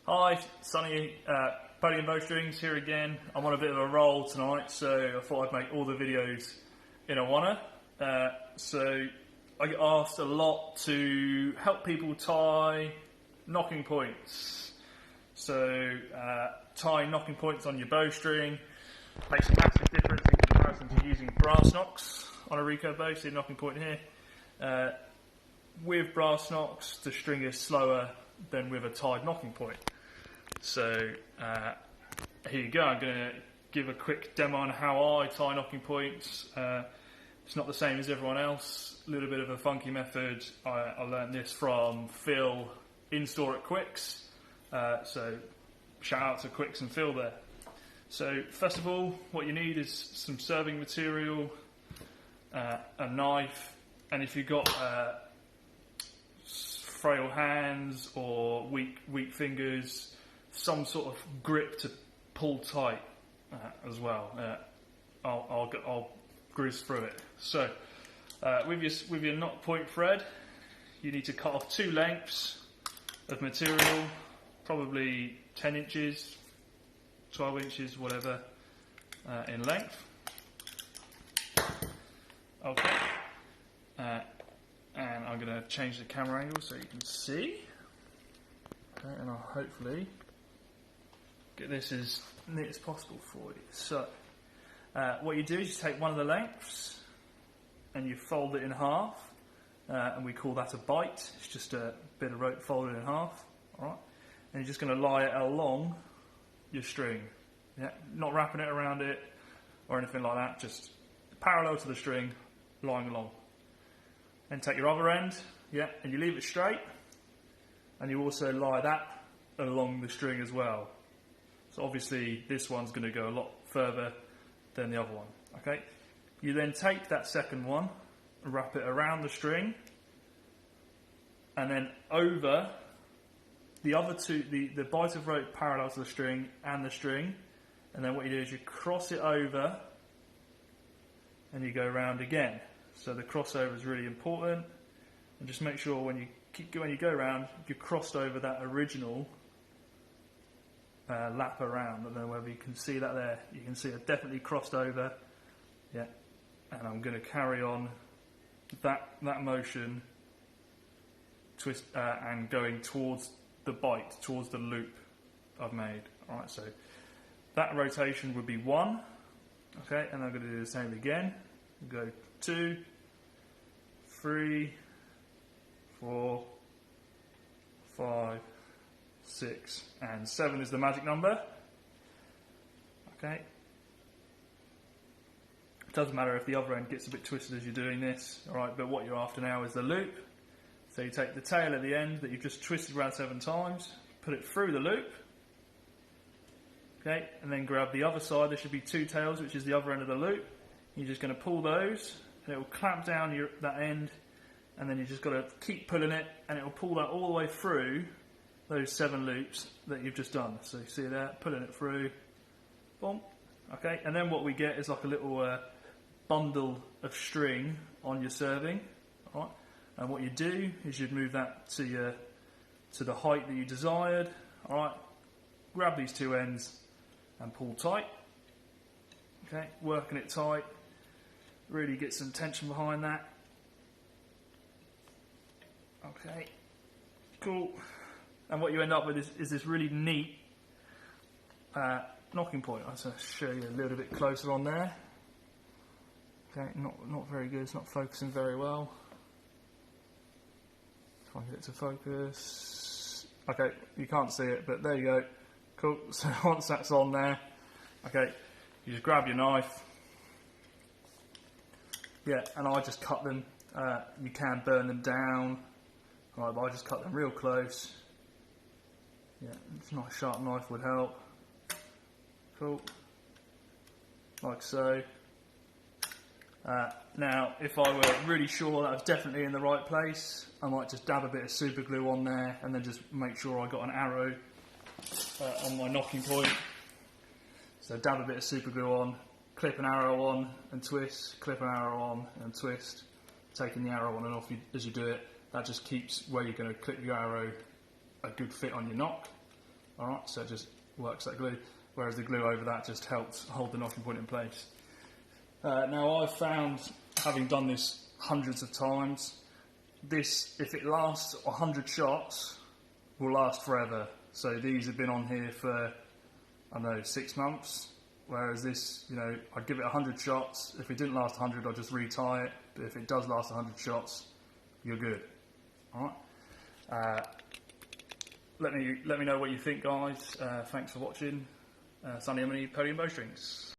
Hi, Sonnie, Podium Bowstrings here again. I'm on a bit of a roll tonight, so I thought I'd make all the videos in a oneer. So I get asked a lot to help people tie knocking points. So tying knocking points on your bowstring makes a massive difference in comparison to using brass knocks on a recurve bow. See the knocking point here. With brass knocks, the string is slower than with a tied knocking point. So here you go. I'm going to give a quick demo on how I tie knocking points. It's not the same as everyone else. A little bit of a funky method. I learned this from Phil in store at Quicks. So shout out to Quicks and Phil there. So first of all, what you need is some serving material, a knife, and if you've got frail hands or weak fingers, some sort of grip to pull tight as well. I'll grizz through it. So with your knot point thread, you need to cut off 2 lengths of material, probably 10 inches, 12 inches, whatever in length. Okay. And I'm going to change the camera angle so you can see. Okay, and I'll hopefully get this as neat as possible for you. So, what you do is you take one of the lengths and you fold it in half, and we call that a bite. It's just a bit of rope folded in half. All right, and you're just going to lie it along your string. Yeah, not wrapping it around it or anything like that. Just parallel to the string, lying along. Then take your other end, yeah, and you leave it straight, and you also lie that along the string as well. So obviously this one's going to go a lot further than the other one. Okay, you then take that second one and wrap it around the string, and then over the other two, the bight of rope parallel to the string and the string, and then what you do is you cross it over and you go around again. So the crossover is really important, and just make sure when you go around, you crossed over that original lap around. I don't know whether you can see that there. You can see it definitely crossed over. Yeah, and I'm going to carry on that motion, twist and going towards the bite, towards the loop I've made. All right, so that rotation would be 1. Okay, and I'm going to do the same again. Go 2, 3, 4, 5, 6, and 7 is the magic number. Okay. It doesn't matter if the other end gets a bit twisted as you're doing this, alright, but what you're after now is the loop. So you take the tail at the end that you've just twisted around 7 times, put it through the loop, okay, and then grab the other side. There should be 2 tails, which is the other end of the loop. You're just going to pull those, and it will clamp down that end, and then you just got to keep pulling it, and it will pull that all the way through those 7 loops that you've just done. So you see there, pulling it through, boom, okay, and then what we get is like a little bundle of string on your serving, all right? And what you do is you'd move that to the height that you desired, all right? Grab these 2 ends and pull tight, okay, working it tight. Really get some tension behind that. Okay, cool. And what you end up with is this really neat knocking point. I'll just show you a little bit closer on there. Okay, not very good. It's not focusing very well. Try and get it to focus. Okay, you can't see it, but there you go. Cool. So once that's on there, okay, you just grab your knife. Yeah, and I just cut them. You can burn them down, right, but I just cut them real close. Yeah, a nice sharp knife would help. Cool, like so. Now, if I were really sure that I was definitely in the right place, I might just dab a bit of super glue on there, and then just make sure I got an arrow on my knocking point. So dab a bit of super glue on. Clip an arrow on and twist, clip an arrow on and twist, taking the arrow on and off as you do it. That just keeps where you're going to clip your arrow a good fit on your knock. Alright, so it just works that glue, whereas the glue over that just helps hold the knocking point in place. Now I've found, having done this hundreds of times, this, if it lasts 100 shots, will last forever. So these have been on here for, I don't know, 6 months, whereas this, you know, I'd give it 100 shots. If it didn't last 100, I'll just retie it, but if it does last 100 shots, you're good. Alright? Let me know what you think, guys. Thanks for watching. Sonnie Emeney, Podium Bowstrings.